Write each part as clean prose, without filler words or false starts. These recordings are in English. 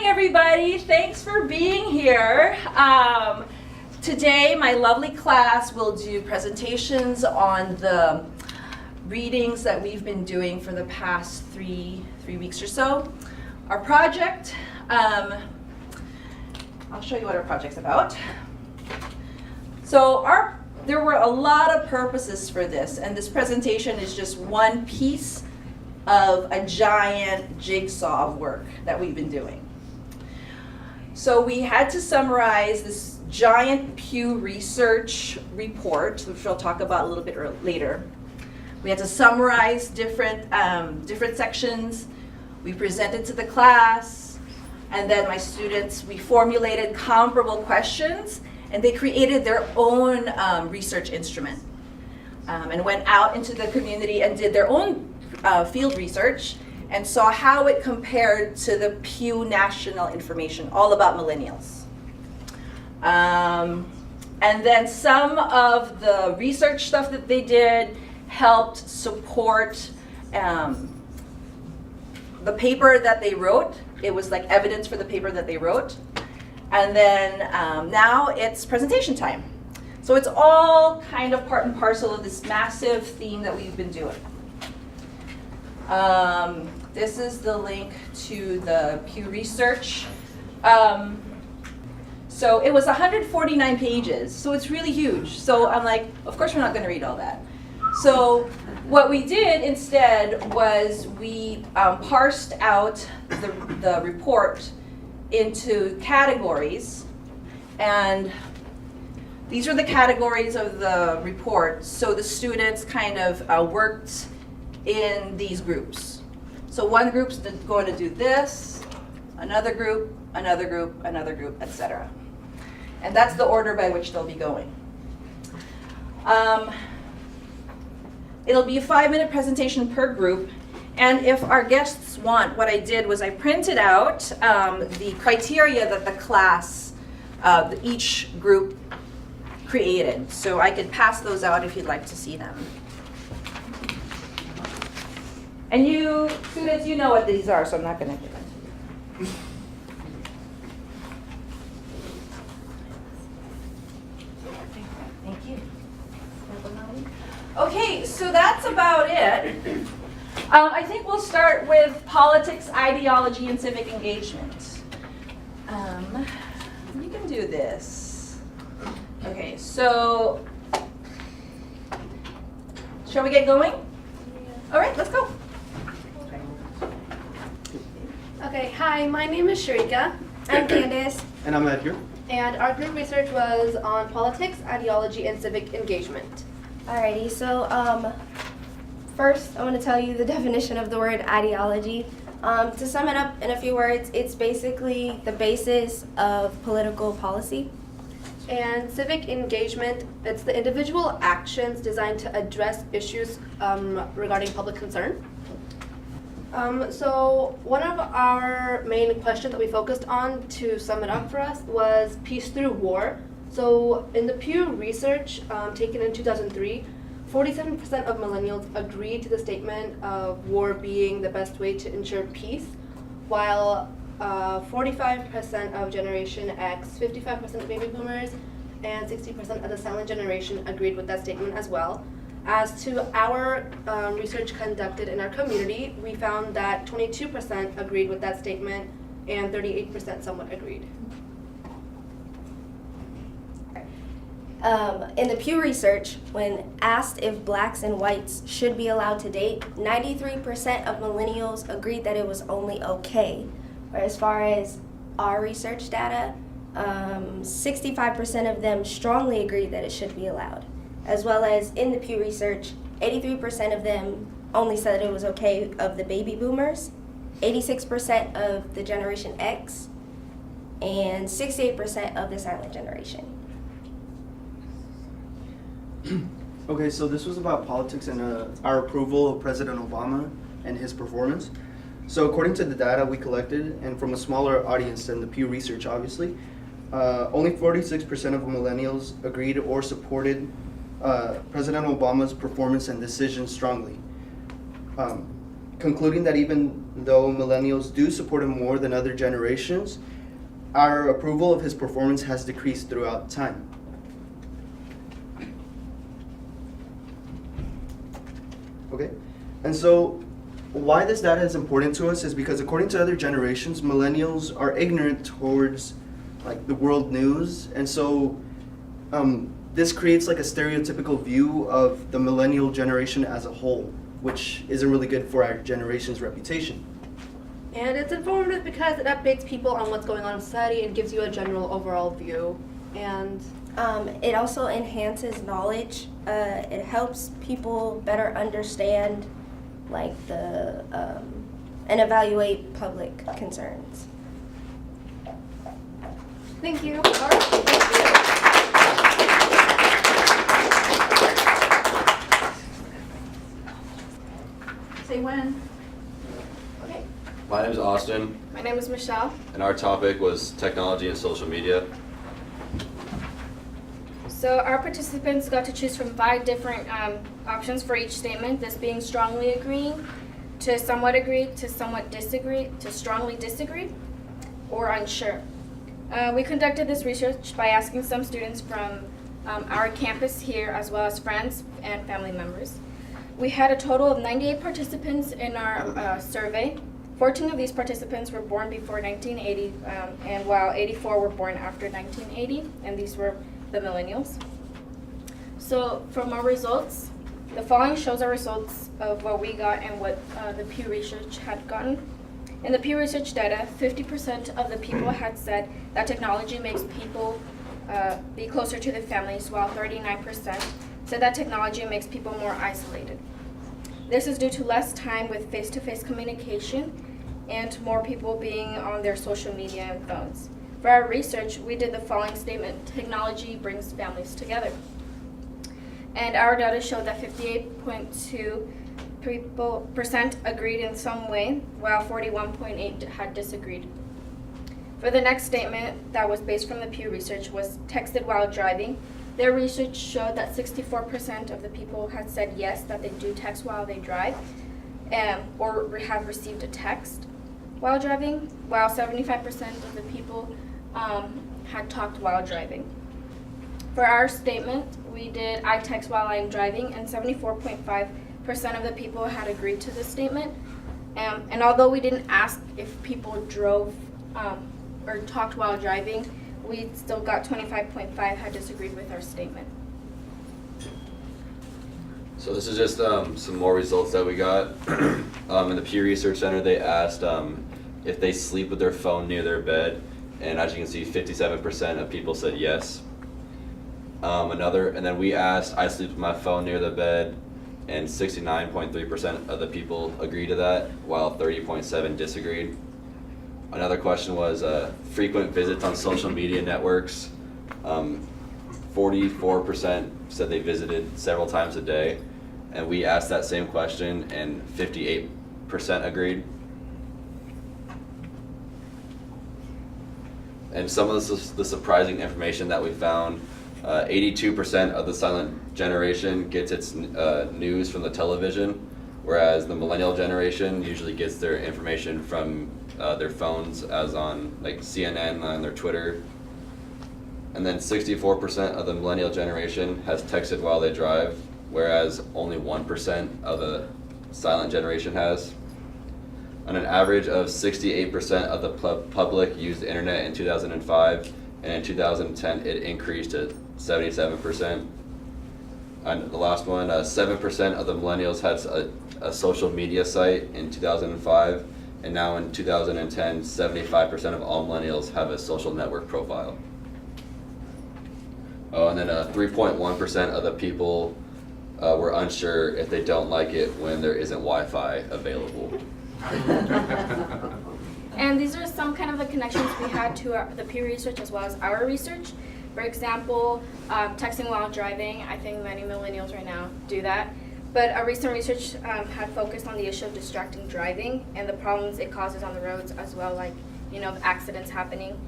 morning, everybody. Thanks for being here. Today, my lovely class will do presentations on the readings that we've been doing for the past three weeks or so. Our project, I'll show you what our project's about. So there were a lot of purposes for this, and this presentation is just one piece of a giant jigsaw of work that we've been doing. So we had to summarize this giant Pew Research report, which we'll talk about a little bit later. We had to summarize different sections. We presented to the class, and then my students, we formulated comparable questions, and they created their own research instrument and went out into the community and did their own field research and saw how it compared to the Pew National Information, all about millennials. And then some of the research stuff that they did helped support the paper that they wrote. It was like evidence for the paper that they wrote. And then now it's presentation time. So it's all kind of part and parcel of this massive theme that we've been doing. This is the link to the Pew Research. So it was 149 pages, so it's really huge. So I'm like, of course we're not going to read all that. So what we did instead was we parsed out the report into categories, and these are the categories of the report. So the students kind of worked in these groups. So one group's going to do this, another group, another group, another group, etc. And that's the order by which they'll be going. It'll be a 5-minute presentation per group. And if our guests want, what I did was I printed out the criteria that the class, each group created. So I could pass those out if you'd like to see them. And you students, you know what these are, so I'm not going to give them to you. Thank you. Okay, so that's about it. I think we'll start with politics, ideology, and civic engagement. You can do this. Okay, so shall we get going? Yeah. All right, let's go. Okay, hi, my name is Sharika. I'm Candace. And I'm Edgar. And our group research was on politics, ideology, and civic engagement. Alrighty, so first I want to tell you the definition of the word ideology. To sum it up in a few words, it's basically the basis of political policy. And civic engagement, it's the individual actions designed to address issues regarding public concern. So one of our main questions that we focused on, to sum it up for us, was peace through war. So in the Pew Research taken in 2003, 47% of millennials agreed to the statement of war being the best way to ensure peace, while 45% of Generation X, 55% of baby boomers, and 60% of the silent generation agreed with that statement as well. As to our research conducted in our community, we found that 22% agreed with that statement and 38% somewhat agreed. In the Pew Research, when asked if blacks and whites should be allowed to date, 93% of millennials agreed that it was only okay. Where as far as our research data, 65% of them strongly agreed that it should be allowed. As well as in the Pew Research, 83% of them only said it was okay of the baby boomers, 86% of the Generation X, and 68% of the silent generation. Okay, so this was about politics and our approval of President Obama and his performance. So according to the data we collected, and from a smaller audience than the Pew Research, obviously, only 46% of millennials agreed or supported President Obama's performance and decisions strongly. concluding that even though millennials do support him more than other generations, our approval of his performance has decreased throughout time. Okay, and so why this data is important to us is because according to other generations, millennials are ignorant towards like the world news, and so this creates like a stereotypical view of the millennial generation as a whole, which isn't really good for our generation's reputation. And it's informative because it updates people on what's going on in society and gives you a general overall view. And It also enhances knowledge. It helps people better understand, like and evaluate public concerns. thank you. Say when. Okay. My name is Austin, My name is Michelle. and our topic was technology and social media. So our participants got to choose from 5 different options for each statement, this being strongly agreeing, to somewhat agree, to somewhat disagree, to strongly disagree, or unsure. We conducted this research by asking some students from our campus here, as well as friends and family members. We had a total of 98 participants in our survey. 14 of these participants were born before 1980, and while 84 were born after 1980, and these were the millennials. So from our results, the following shows our results of what we got and what the Pew Research had gotten. In the Pew Research data, 50% of the people had said that technology makes people be closer to their families, while 39% said that technology makes people more isolated. This is due to less time with face-to-face communication and more people being on their social media and phones. For our research, we did the following statement: technology brings families together. And our data showed that 58.2% agreed in some way, while 41.8% had disagreed. For the next statement that was based from the Pew Research was texted while driving. Their research showed that 64% of the people had said yes, that they do text while they drive, or have received a text while driving, while 75% of the people had talked while driving. For our statement, we did I text while I'm driving, and 74.5% of the people had agreed to this statement. And although we didn't ask if people drove or talked while driving, we still got 25.5 had disagreed with our statement. So this is just some more results that we got. In the Pew Research Center, they asked if they sleep with their phone near their bed, and as you can see, 57% of people said yes. And then we asked, I sleep with my phone near the bed, and 69.3% of the people agreed to that, while 30.7% disagreed. Another question was frequent visits on social media networks. 44% said they visited several times a day, and we asked that same question, and 58% agreed. And some of the surprising information that we found: 82% of the silent generation gets its news from the television, whereas the millennial generation usually gets their information from their phones, as on like CNN and their Twitter. And then 64% of the millennial generation has texted while they drive, whereas only 1% of the silent generation has. On an average of 68% of the public used the internet in 2005, and in 2010 it increased to 77%. And the last one, 7% of the millennials had a social media site in 2005, and now in 2010, 75% of all millennials have a social network profile. Oh, and then 3.1% of the people were unsure if they don't like it when there isn't Wi-Fi available. And these are some kind of the connections we had to the Pew Research as well as our research. For example, texting while driving. I think many millennials right now do that. But our recent research had focused on the issue of distracting driving and the problems it causes on the roads, as well, like, accidents happening.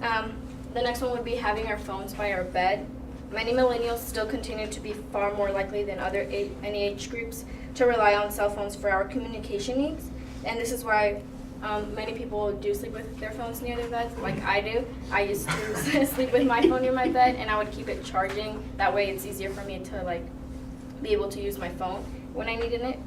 The next one would be having our phones by our bed. Many millennials still continue to be far more likely than any age groups to rely on cell phones for our communication needs. And this is why many people do sleep with their phones near their beds, like I do. I used to sleep with my phone near my bed, and I would keep it charging. That way it's easier for me to like be able to use my phone when I needed it.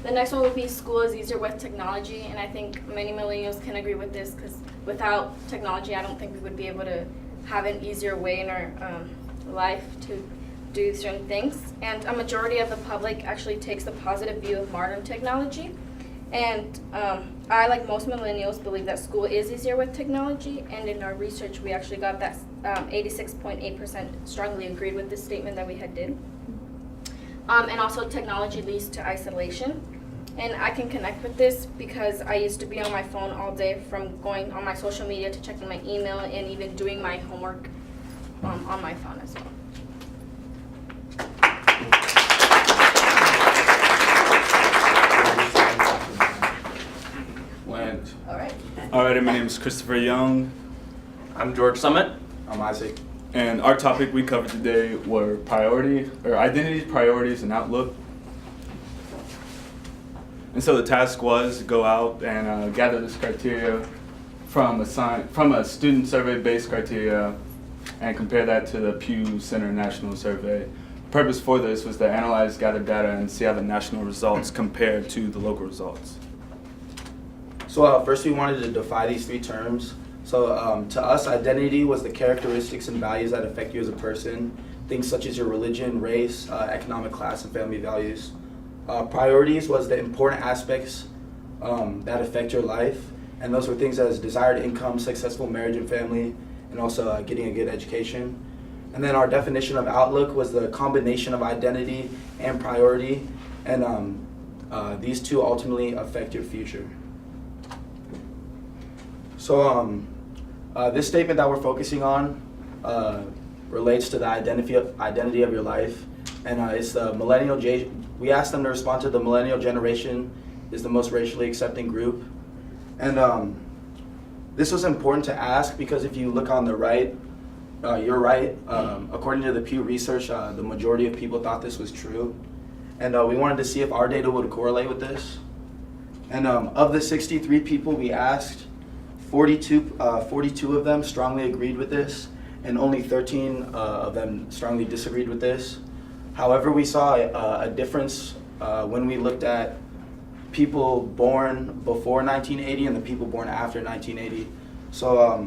The next one would be school is easier with technology, and I think many millennials can agree with this, because without technology, I don't think we would be able to have an easier way in our life to do certain things. And a majority of the public actually takes the positive view of modern technology. And I, like most millennials, believe that school is easier with technology, and in our research, we actually got that 86.8% strongly agreed with this statement that we had did. And also technology leads to isolation. And I can connect with this because I used to be on my phone all day, from going on my social media to checking my email and even doing my homework on my phone as well. Went. All right. Alrighty, my name is Christopher Young, I'm George Summit. I'm Isaac. and our topic we covered today were identities, priorities, and outlook. And so the task was to go out and gather this criteria from a student survey-based criteria and compare that to the Pew Center National Survey. The purpose for this was to analyze gathered data and see how the national results compare to the local results. So first we wanted to define these three terms. So to us, identity was the characteristics and values that affect you as a person. Things such as your religion, race, economic class, and family values. Priorities was the important aspects that affect your life. And those were things as desired income, successful marriage and family, and also getting a good education. And then our definition of outlook was the combination of identity and priority. And these two ultimately affect your future. So this statement that we're focusing on relates to the identity of your life, and it's the millennial. We asked them to respond to the millennial generation is the most racially accepting group, and this was important to ask because if you look on the right, you're right. According to the Pew research, the majority of people thought this was true, and we wanted to see if our data would correlate with this. And of the 63 people we asked, 42 of them strongly agreed with this, and only 13 of them strongly disagreed with this. However, we saw a difference when we looked at people born before 1980 and the people born after 1980. So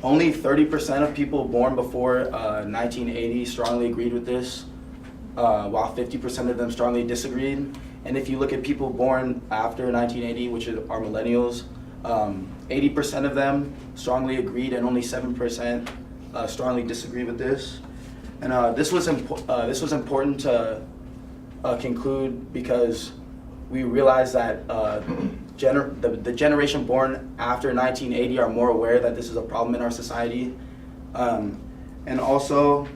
only 30% of people born before 1980 strongly agreed with this, while 50% of them strongly disagreed. And if you look at people born after 1980, which are millennials, 80% of them strongly agreed and only 7% strongly disagree with this. And this was important to conclude because we realized that the generation born after 1980 are more aware that this is a problem in our society. And also,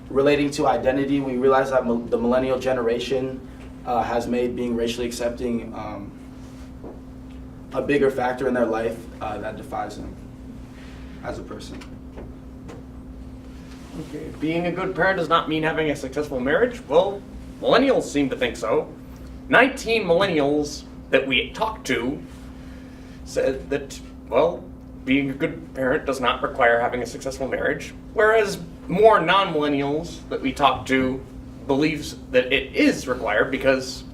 relating to identity, we realize that the millennial generation has made being racially accepting a bigger factor in their life that defines them as a person. Okay. Being a good parent does not mean having a successful marriage. Well, millennials seem to think so. 19 millennials that we talked to said that, well, being a good parent does not require having a successful marriage, whereas more non-millennials that we talked to believes that it is required because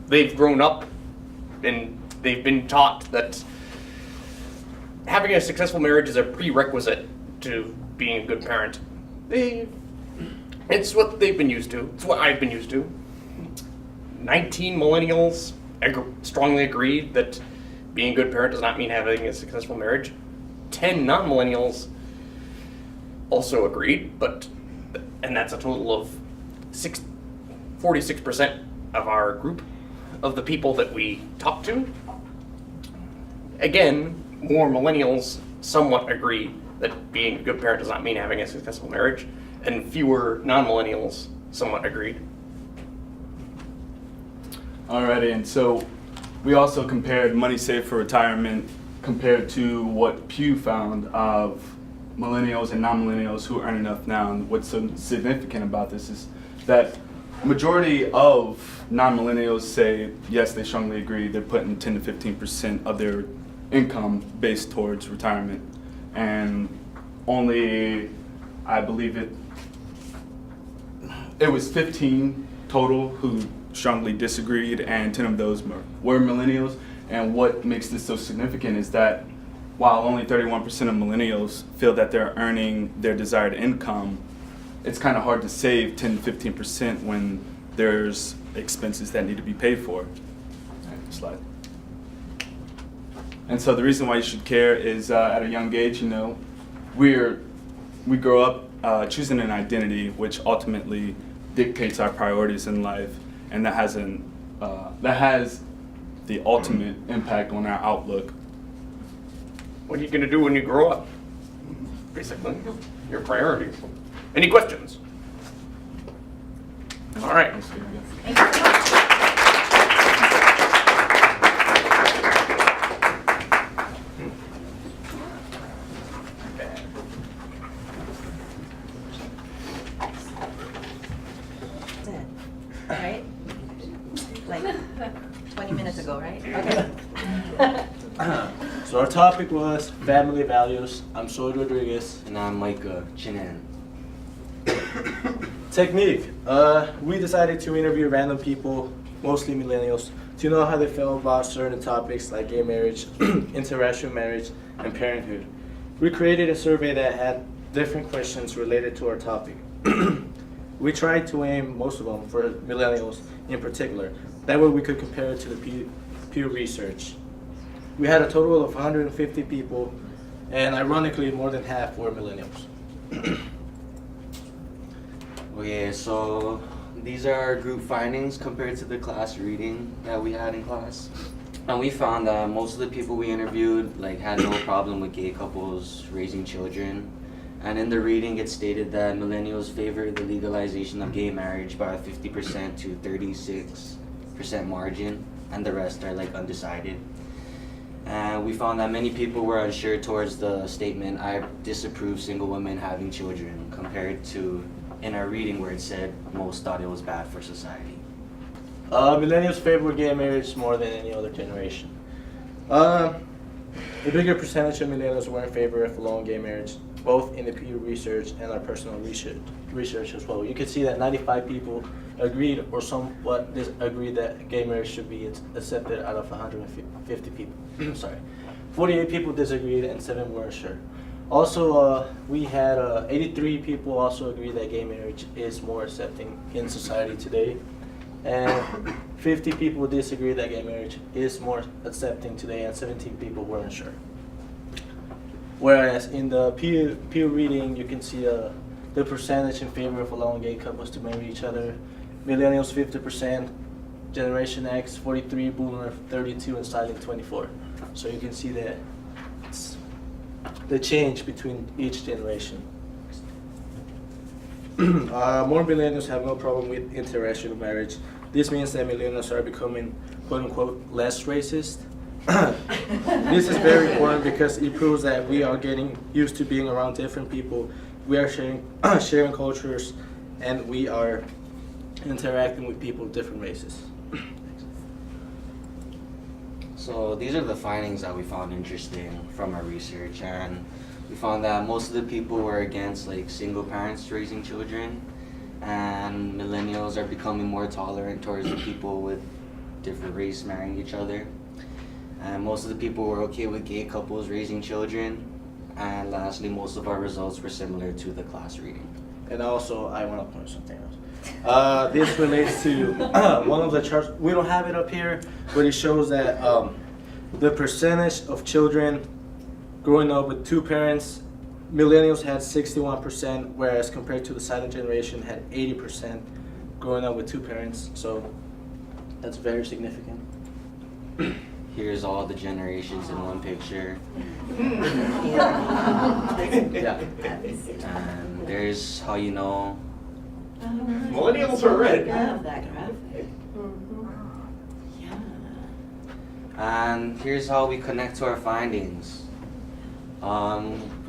they've grown up and they've been taught that having a successful marriage is a prerequisite to being a good parent. It's what they've been used to. It's what I've been used to. 19 millennials strongly agreed that being a good parent does not mean having a successful marriage. 10 non-millennials also agreed, and that's a total of 46% of our group of the people that we talked to. Again, more millennials somewhat agree that being a good parent does not mean having a successful marriage, and fewer non-millennials somewhat agreed. Alrighty, and so we also compared money saved for retirement compared to what Pew found of millennials and non-millennials who earn enough now. And what's so significant about this is that majority of non-millennials say, yes, they strongly agree, they're putting 10 to 15% of their income based towards retirement. And only, I believe it was 15 total who strongly disagreed, and 10 of those were millennials. And what makes this so significant is that while only 31% of millennials feel that they're earning their desired income, it's kind of hard to save 10 to 15% when there's expenses that need to be paid for. Next slide. And so the reason why you should care is at a young age, you know, we grow up choosing an identity which ultimately dictates our priorities in life, and that has the ultimate impact on our outlook. What are you going to do when you grow up? Basically, your priorities. Any questions? All right. Right? Like 20 minutes ago, right? Okay. So our topic was family values. I'm Soy Rodriguez. And I'm Micah Chinan. Technique. We decided to interview random people, mostly millennials, to know how they feel about certain topics like gay marriage, interracial marriage, and parenthood. We created a survey that had different questions related to our topic. We tried to aim most of them for millennials in particular. That way we could compare it to the Pew Research. We had a total of 150 people, and ironically, more than half were millennials. Okay, so these are our group findings compared to the class reading that we had in class. And we found that most of the people we interviewed had no problem with gay couples raising children. And in the reading, it stated that millennials favor the legalization of gay marriage by a 50% to 36% margin, and the rest are undecided. And we found that many people were unsure towards the statement, "I disapprove single women having children," compared to in our reading where it said most thought it was bad for society. Millennials favor gay marriage more than any other generation. A bigger percentage of millennials were in favor of long gay marriage, both in the Pew Research and our personal research as well. You can see that 95 people agreed or somewhat disagreed that gay marriage should be accepted out of 150 people. Sorry. 48 people disagreed and 7 were unsure. Also, we had 83 people also agree that gay marriage is more accepting in society today. And 50 people disagree that gay marriage is more accepting today, and 17 people were unsure. Whereas in the Pew reading, you can see the percentage in favor of allowing gay couples to marry each other. Millennials 50%, Generation X 43, Boomer 32, and Silent 24. So you can see that it's the change between each generation. More millennials have no problem with interracial marriage. This means that millennials are becoming, quote unquote, less racist. This is very important because it proves that we are getting used to being around different people. We are sharing cultures, and we are interacting with people of different races. So these are the findings that we found interesting from our research, and we found that most of the people were against single parents raising children, and millennials are becoming more tolerant towards the people with different race marrying each other. And most of the people were okay with gay couples raising children. And lastly, most of our results were similar to the class reading. And also, I want to point something else. This relates to one of the charts. We don't have it up here, but it shows that the percentage of children growing up with two parents, millennials had 61%, whereas compared to the silent generation had 80% growing up with two parents. So that's very significant. Here's all the generations in one picture. Yeah. And there's how you know. Millennials are red. Love that graphic. And here's how we connect to our findings. We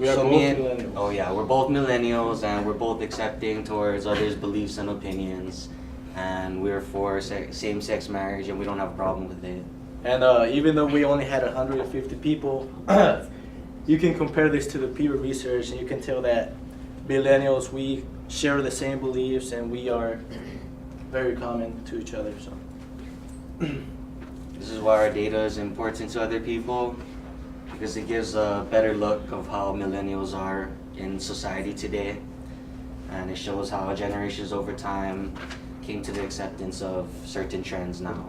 are so both me and- millennials. Oh yeah, we're both millennials, and we're both accepting towards others' beliefs and opinions, and we're for same-sex marriage, and we don't have a problem with it. And even though we only had 150 people, you can compare this to the peer research, and you can tell that millennials, we share the same beliefs, and we are very common to each other. So. This is why our data is important to other people, because it gives a better look of how millennials are in society today, and it shows how generations over time came to the acceptance of certain trends now.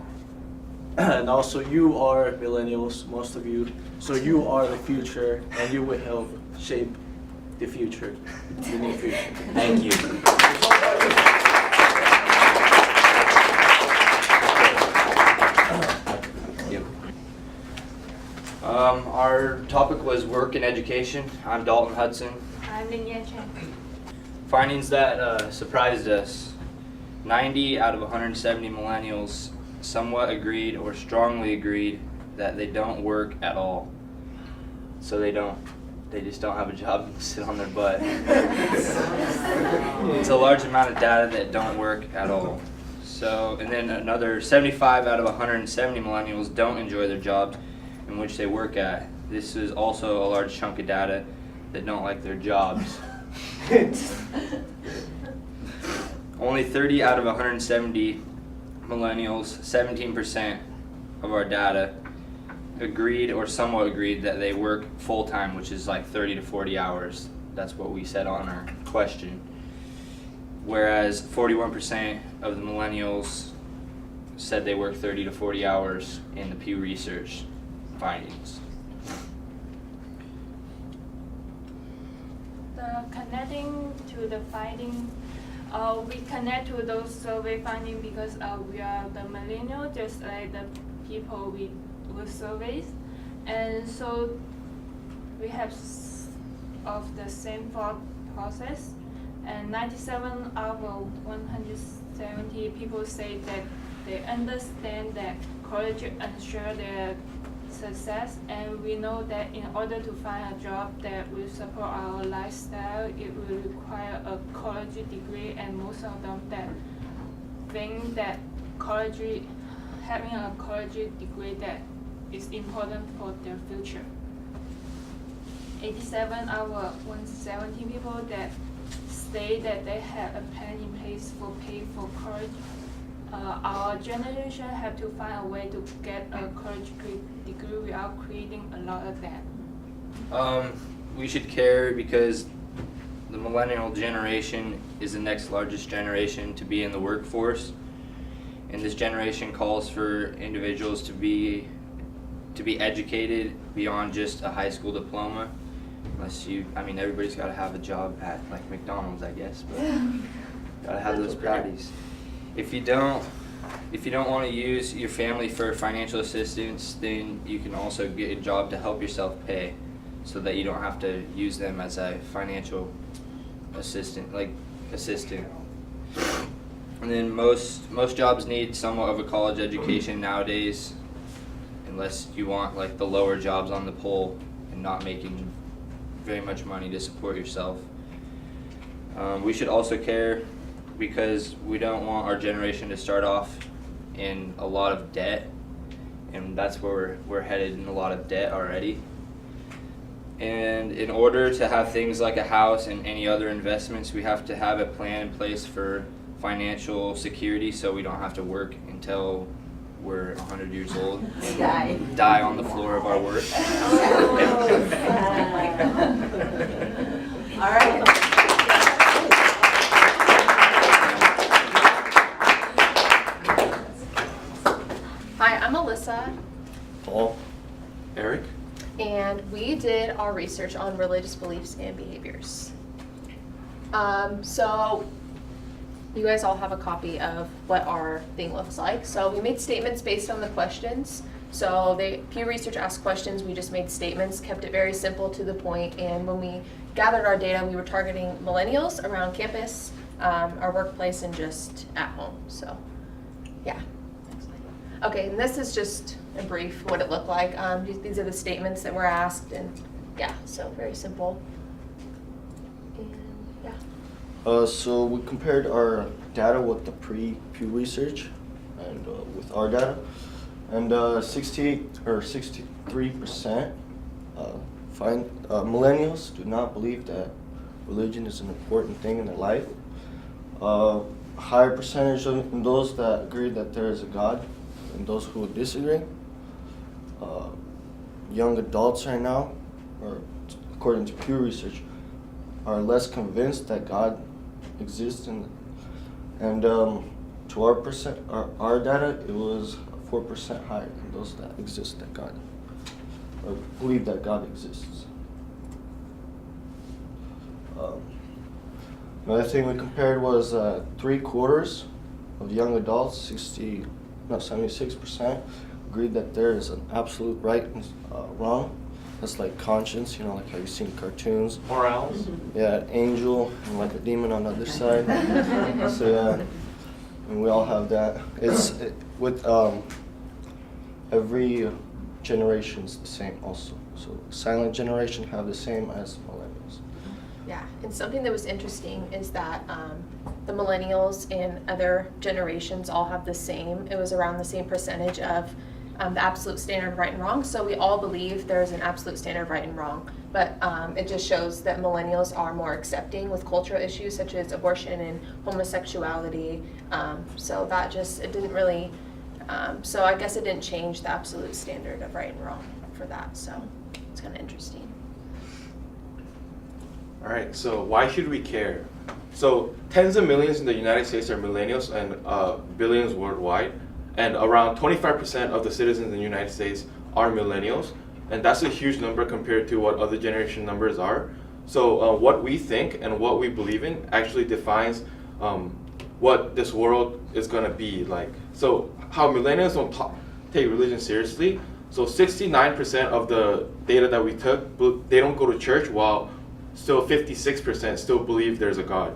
And also, you are millennials, most of you, so you are the future, and you will help shape the future, the near future. Thank you. Our topic was work and education. I'm Dalton Hudson. I'm Lin Yan Chen. Findings that surprised us. 90 out of 170 millennials somewhat agreed or strongly agreed that they don't work at all. So they just don't have a job and sit on their butt. It's a large amount of data that don't work at all. So, and then another 75 out of 170 millennials don't enjoy their jobs in which they work at. This is also a large chunk of data that don't like their jobs. Only 30 out of 170 millennials, 17% of our data, agreed or somewhat agreed that they work full-time, which is like 30 to 40 hours. That's what we said on our question. Whereas 41% of the millennials said they work 30 to 40 hours in the Pew Research findings. The connecting to the finding, we connect to those survey findings because we are the millennial, just like the people we surveys, and so we have of the same thought process. And 97 out of 170 people say that they understand that college ensure their success, and we know that in order to find a job that will support our lifestyle, it will require a college degree, and most of them that think that having a college degree that is important for their future. 87 out of 170 people that say that they have a plan in place for pay for college. Our generation have to find a way to get a college degree without creating a lot of debt. We should care because the millennial generation is the next largest generation to be in the workforce, and this generation calls for individuals to be educated beyond just a high school diploma. Everybody's got to have a job at like McDonald's, I guess, but gotta have those patties. If you don't want to use your family for financial assistance, then you can also get a job to help yourself pay, so that you don't have to use them as a financial assistant. And then most jobs need somewhat of a college education nowadays, unless you want like the lower jobs on the pole and not making very much money to support yourself. We should also care because we don't want our generation to start off in a lot of debt, and that's where we're headed, in a lot of debt already. And in order to have things like a house and any other investments, we have to have a plan in place for financial security, so we don't have to work until we're 100 years old and die on the floor of our work. All right. Hi, I'm Alyssa, Paul. Eric. and we did our research on religious beliefs and behaviors. So you guys all have a copy of what our thing looks like. So we made statements based on the questions. So Pew Research asked questions, we just made statements, kept it very simple to the point, and when we gathered our data, we were targeting millennials around campus, our workplace, and just at home. So, yeah. Okay, and this is just in brief what it looked like. These are the statements that were asked, and yeah, so very simple. And yeah. So we compared our data with the pre-Pew research and with our data, and 63% find millennials do not believe that religion is an important thing in their life. A higher percentage of those that agree that there is a God than those who disagree. Young adults right now, or according to Pew research, are less convinced that God exists, and to our data, it was 4% higher than those that exist that God, or believe that God exists. Another thing we compared was 3/4 of young adults, 76%, agreed that there is an absolute right and wrong. That's like conscience, like how you see in cartoons. Morals. Yeah, an angel and like a demon on the other side. So yeah, and we all have that. With every generation's the same also. So silent generation have the same as millennials. Yeah, and something that was interesting is that the millennials and other generations all have the same. It was around the same percentage of the absolute standard of right and wrong. So we all believe there's an absolute standard of right and wrong. But it just shows that millennials are more accepting with cultural issues such as abortion and homosexuality. So that just, it didn't really, so I guess it didn't change the absolute standard of right and wrong for that. So it's kind of interesting. All right, so why should we care? So tens of millions in the United States are millennials and billions worldwide. And around 25% of the citizens in the United States are millennials. And that's a huge number compared to what other generation numbers are. So what we think and what we believe in actually defines what this world is gonna be like. So how millennials don't take religion seriously. So 69% of the data that we took, they don't go to church, while still 56% still believe there's a God.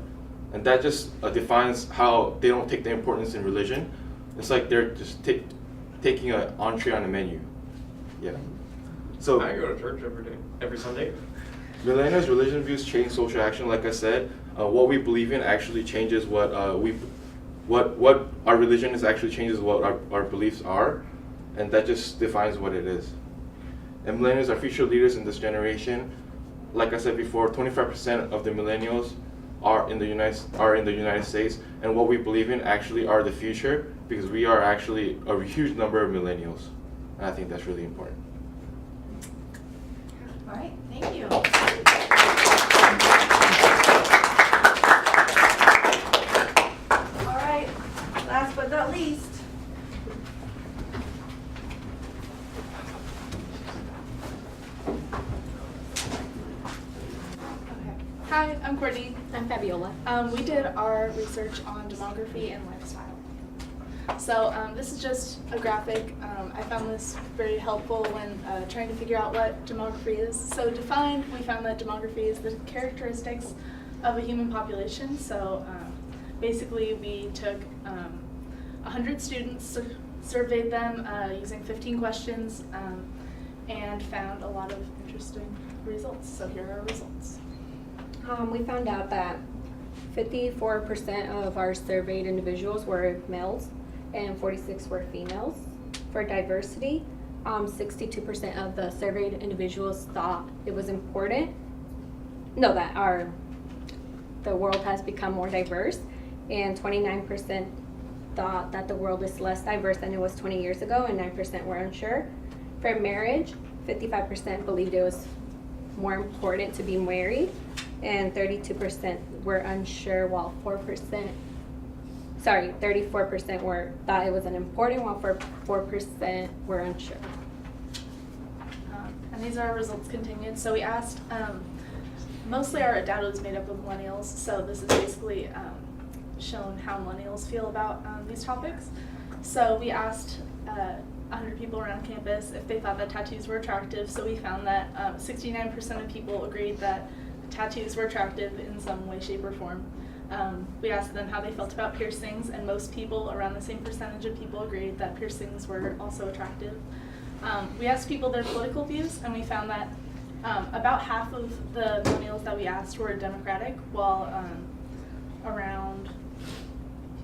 And that just defines how they don't take the importance in religion. It's like they're just taking an entree on a menu. Yeah. So I go to church every Sunday. millennials' religion views change social action. Like I said, what we believe in actually changes what our religion is actually changes what our beliefs are, and that just defines what it is. And millennials are future leaders in this generation. Like I said before, 25% of the millennials are in the United States, and what we believe in actually are the future, because we are actually a huge number of millennials, and I think that's really important. All right, thank you. All right, last but not least. Hi, I'm Courtney. I'm Fabiola. We did our research on demography and lifestyle. So this is just a graphic. I found this very helpful when trying to figure out what demography is. So defined, we found that demography is the characteristics of a human population. So basically we took 100 students, surveyed them using 15 questions, and found a lot of interesting results. So here are our results. We found out that 54% of our surveyed individuals were males and 46 were females. For diversity, 62% of the surveyed individuals thought it was important, that the world has become more diverse, and 29% thought that the world is less diverse than it was 20 years ago, and 9% were unsure. For marriage, 55% believed it was more important to be married, and 32% were unsure, while 34% thought it was unimportant, while 4% were unsure. And these are our results continued. So we asked, mostly our data was made up of millennials, so this is basically shown how millennials feel about these topics. So we asked 100 people around campus if they thought that tattoos were attractive. So we found that 69% of people agreed that tattoos were attractive in some way, shape, or form. We asked them how they felt about piercings, and most people, around the same percentage of people, agreed that piercings were also attractive. We asked people their political views, and we found that About half of the millennials that we asked were Democratic, while around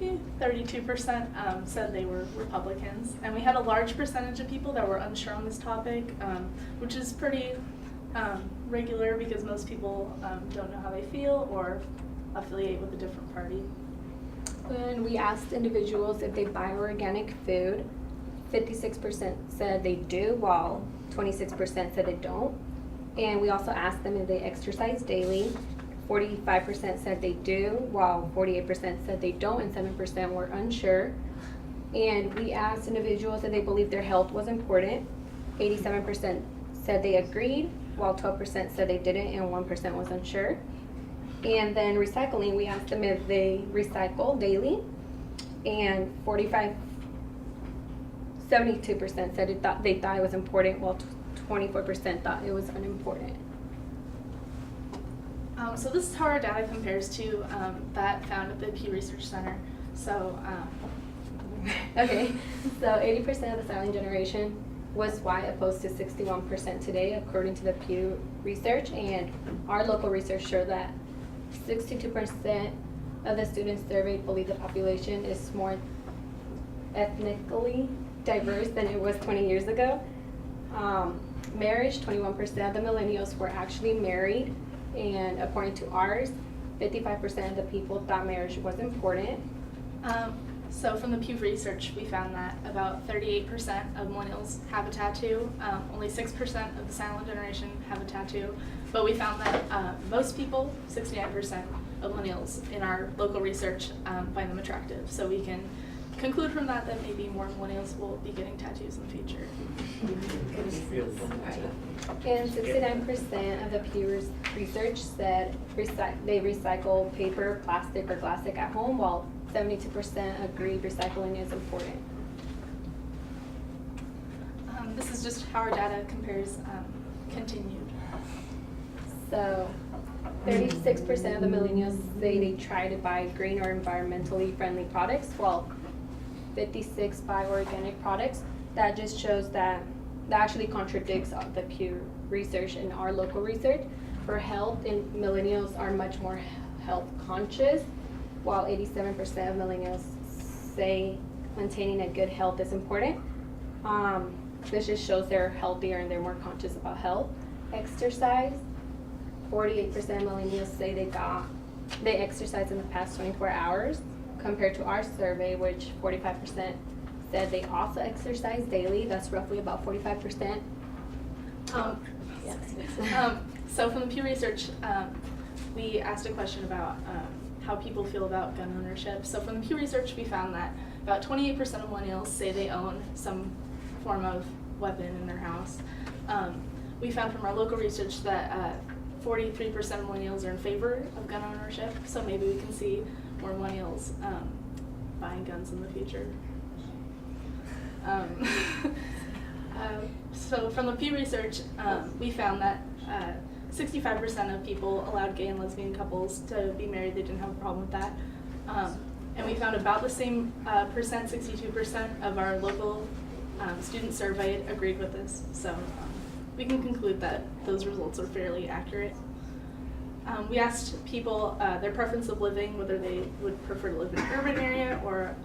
32% said they were Republicans. And we had a large percentage of people that were unsure on this topic, which is pretty regular because most people don't know how they feel or affiliate with a different party. When we asked individuals if they buy organic food, 56% said they do, while 26% said they don't. And we also asked them if they exercise daily. 45% said they do, while 48% said they don't, and 7% were unsure. And we asked individuals if they believed their health was important. 87% said they agreed, while 12% said they didn't, and 1% was unsure. And then recycling, we asked them if they recycle daily, and 72% said they thought it was important, while 24% thought it was unimportant. So this is how our data compares to that found at the Pew Research Center. So, Okay, so 80% of the silent generation was white, opposed to 61% today, according to the Pew Research, and our local research showed that 62% of the students surveyed believe the population is more ethnically diverse than it was 20 years ago. Marriage, 21% of the millennials were actually married, and according to ours, 55% of the people thought marriage was important. So from the Pew Research, we found that about 38% of millennials have a tattoo. Only 6% of the silent generation have a tattoo. But we found that most people, 69% of millennials in our local research, find them attractive. So we can conclude from that that maybe more millennials will be getting tattoos in the future. And 69% of the Pew Research said they recycle paper, plastic, or glass at home, while 72% agreed recycling is important. This is just how our data compares continued. So 36% of the millennials say they try to buy green or environmentally friendly products, while 56% buy organic products. That just shows that actually contradicts the Pew Research and our local research. For health, and millennials are much more health conscious, while 87% of millennials say maintaining a good health is important. This just shows they're healthier and they're more conscious about health. Exercise, 48% of millennials say they exercise in the past 24 hours, compared to our survey, which 45% said they also exercise daily. That's roughly about 45%. So from the Pew Research, we asked a question about how people feel about gun ownership. So from the Pew Research, we found that about 28% of millennials say they own some form of weapon in their house. We found from our local research that 43% of millennials are in favor of gun ownership, so maybe we can see more millennials buying guns in the future. So from the Pew Research, we found that 65% of people allowed gay and lesbian couples to be married. They didn't have a problem with that. And we found about the same percent, 62% of our local students surveyed agreed with this. So we can conclude that those results are fairly accurate. We asked people their preference of living, whether they would prefer to live in an urban area or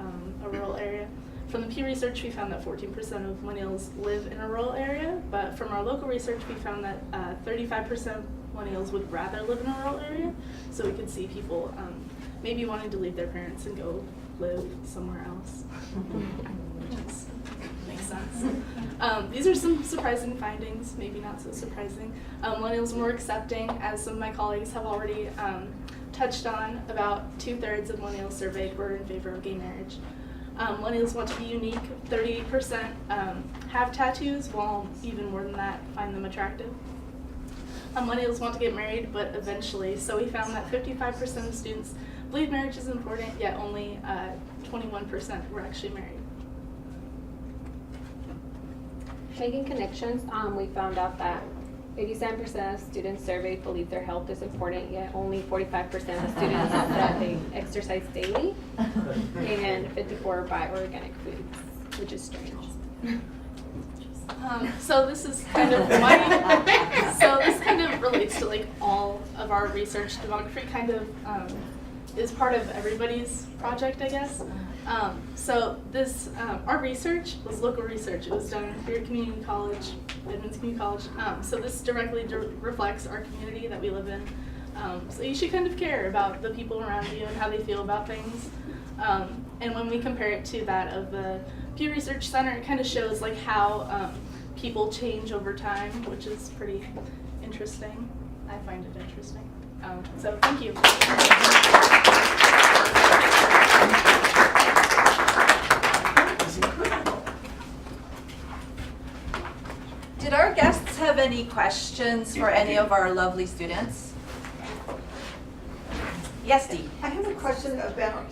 a rural area. From the Pew Research, we found that 14% of millennials live in a rural area, but from our local research, we found that 35% of millennials would rather live in a rural area. So we could see people maybe wanting to leave their parents and go live somewhere else. Which makes sense. These are some surprising findings, maybe not so surprising. Millennials are more accepting, as some of my colleagues have already touched on. About 2/3 of millennials surveyed were in favor of gay marriage. Millennials want to be unique. 38% have tattoos, while even more than that find them attractive. Millennials want to get married, but eventually. So we found that 55% of students believe marriage is important, yet only 21% were actually married. Making connections, we found out that 87% of students surveyed believe their health is important, yet only 45% of students said they exercise daily, and 54% buy organic foods, which is strange. So this is kind of my, so this kind of relates to like all of our research. Demography kind of is part of everybody's project, I guess. So this, our research was local research. It was done at Beard Community College, Edmonds Community College. So this directly reflects our community that we live in. So you should kind of care about the people around you and how they feel about things. And when we compare it to that of the Pew Research Center, it kind of shows like how people change over time, which is pretty interesting. I find it interesting. So thank you. Did our guests have any questions for any of our lovely students? Yes, Dee. I have a question about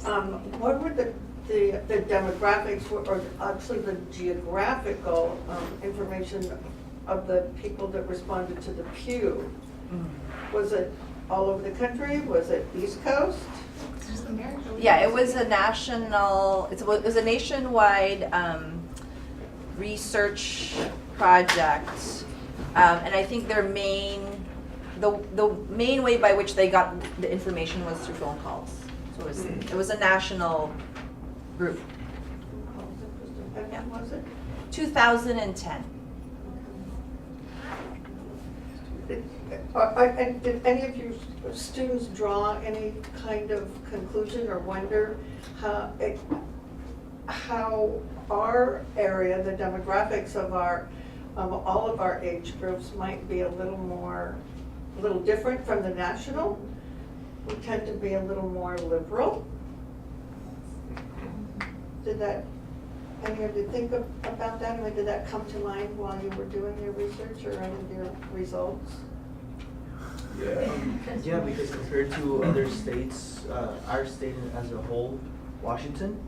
what were the demographics or actually the geographical information of the people that responded to the Pew? Was it all over the country? Was it East Coast? Yeah, it was a national, it was a nationwide research project. And I think their the main way by which they got the information was through phone calls. So it was a national group. And when was it? 2010. And did any of you students draw any kind of conclusion or wonder how our area, the demographics of our all of our age groups might be a little different from the national? We tend to be a little more liberal. Did that, any of you think about that? I mean, did that come to mind while you were doing your research or any of your results? Yeah, because compared to other states, our state as a whole, Washington,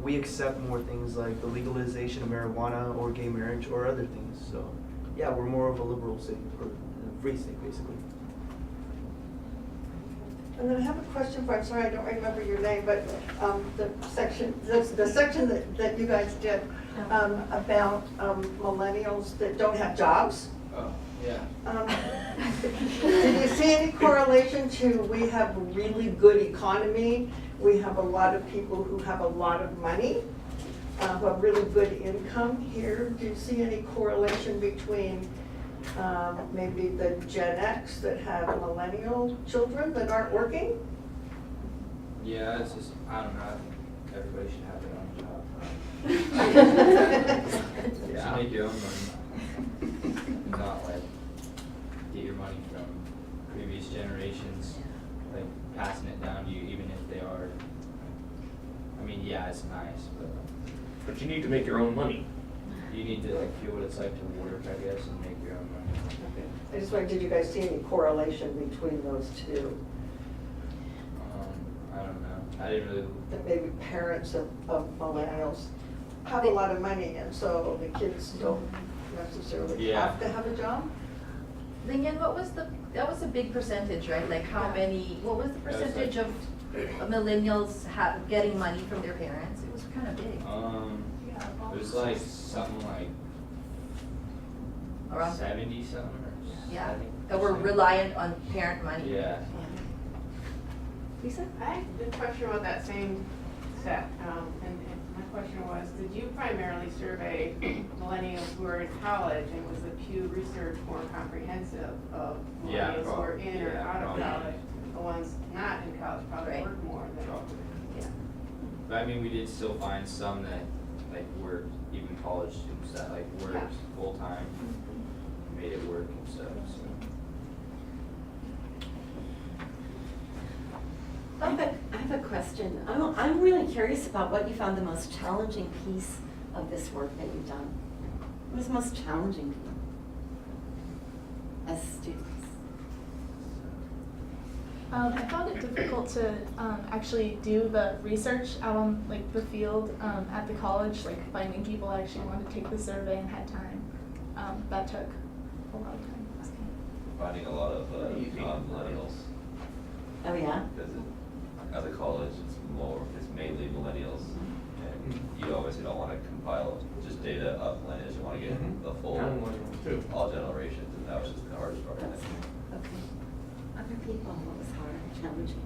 we accept more things like the legalization of marijuana or gay marriage or other things. So, yeah, we're more of a liberal state, or a free state, basically. And then I have a question for, I'm sorry, I don't remember your name, but the section that you guys did about millennials that don't have jobs. Oh, yeah. Did you see any correlation to we have a really good economy? We have a lot of people who have a lot of money, who have really good income here. Do you see any correlation between maybe the Gen X that have millennial children that aren't working? Yeah, it's just, I don't know, I think everybody should have their own job. You should make your own money. Not like get your money from previous generations, like passing it down to you, even if they are, I mean, yeah, it's nice, But you need to make your own money. you need to like feel what it's like to work, I guess, and make your own money. I just wondered, did you guys see any correlation between those two? I don't know. I didn't really. That maybe parents of millennials have a lot of money and so the kids don't necessarily have to have a job? Lingyan, that was a big percentage, right? Like what was the percentage of millennials getting money from their parents? It was kind of big. It was like something like Around 70 something or yeah, 70%. that were reliant on parent money. Yeah. Lisa? I had a question about that same set, and my question was, did you primarily survey millennials who are in college, and was the Pew research more comprehensive of millennials who are in or out of college? The ones not in college probably work more than. Yeah. But I mean, we did still find some that like were even college students that like worked full time, made it work and stuff. So. I have a question. I'm really curious about what you found the most challenging piece of this work that you've done. What was the most challenging to you as students? I found it difficult to actually do the research out on like the field at the college, like finding people that actually wanted to take the survey and had time. That took a lot of time. Finding a lot of non-millennials. Oh yeah? Because at the college, it's mainly millennials, and you obviously don't want to compile just data of millennials. You want to get the full, all generations, and that was just the hardest part. I think. Okay. Other people, what was hard, challenging?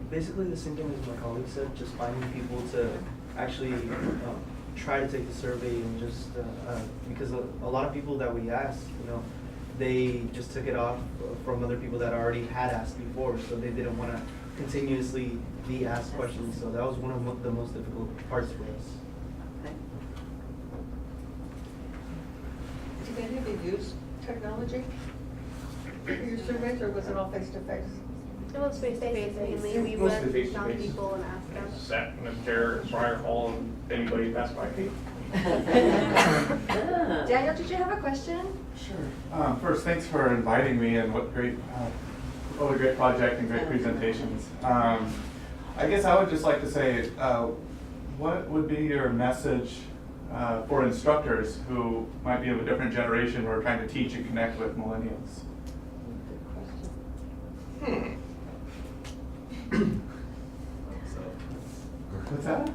Basically the same thing as my colleague said, just finding people to actually try to take the survey and just, because a lot of people that we asked, they just took it off from other people that already had asked before, so they didn't want to continuously be asked questions, so that was one of the most difficult parts for us. Okay. Did any of you use technology for your surveys, or was it all face-to-face? It was face-to-face mainly. We Mostly went, knocked face-to-face. people and asked them. Sat in a chair at Friar Hall and anybody passed by me. Daniel, did you have a question? Sure. First, thanks for inviting me, and what a great project and great presentations. I guess I would just like to say, what would be your message for instructors who might be of a different generation who are trying to teach and connect with millennials? What's that?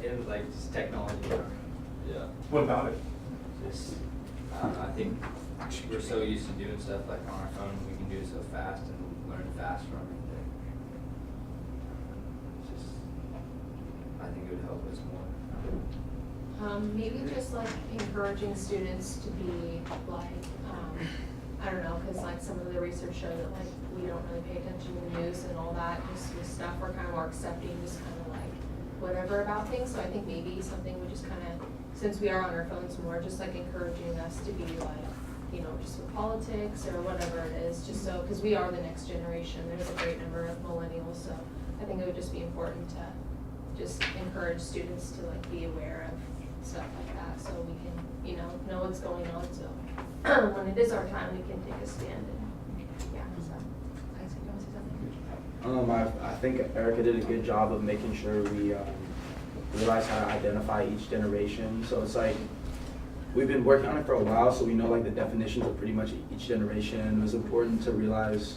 It was like just technology. Yeah. What about it? Just, I think we're so used to doing stuff like on our phone, we can do it so fast and learn fast from it. It's just, I think it would help us more. Maybe just like encouraging students to be like, I don't know, because like some of the research showed that like we don't really pay attention to the news and all that, just with stuff, we're kind of more accepting, just kind of like whatever about things. So I think maybe something would just kind of, since we are on our phones more, just like encouraging us to be like, just with politics or whatever it is, just so, because we are the next generation. There's a great number of millennials, so I think it would just be important to just encourage students to like be aware of stuff like that, so we can, know what's going on, so when it is our time, we can take a stand and, yeah, so. I see, you want to say something? I think Erica did a good job of making sure we realize how to identify each generation. So it's like, we've been working on it for a while, so we know like the definitions of pretty much each generation. It was important to realize,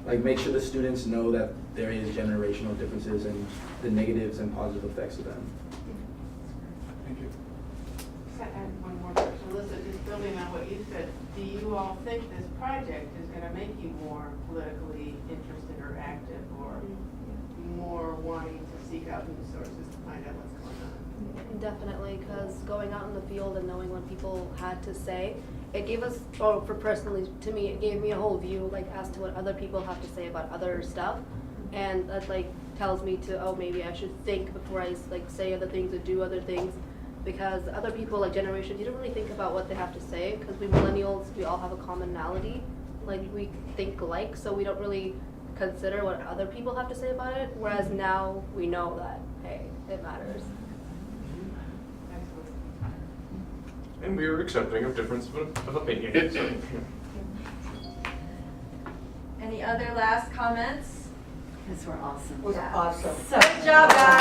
like make sure the students know that there is generational differences and the negatives and positive effects of them. Thank you. I have one more question. Alyssa, just building on what you said, do you all think this project is going to make you more politically interested or active, or more wanting to seek out news sources to find out what's going on? Definitely, because going out in the field and knowing what people had to say, it gave us, or for personally, to me, it gave me a whole view, like as to what other people have to say about other stuff, and that like tells me to, maybe I should think before I like say other things or do other things, because other people, like generations, you don't really think about what they have to say, because we millennials, we all have a commonality, like we think alike, so we don't really consider what other people have to say about it, whereas now we know that, hey, it matters. And we are accepting of difference of opinion. So. Any other last comments? These were awesome. Was awesome. So Good job, guys.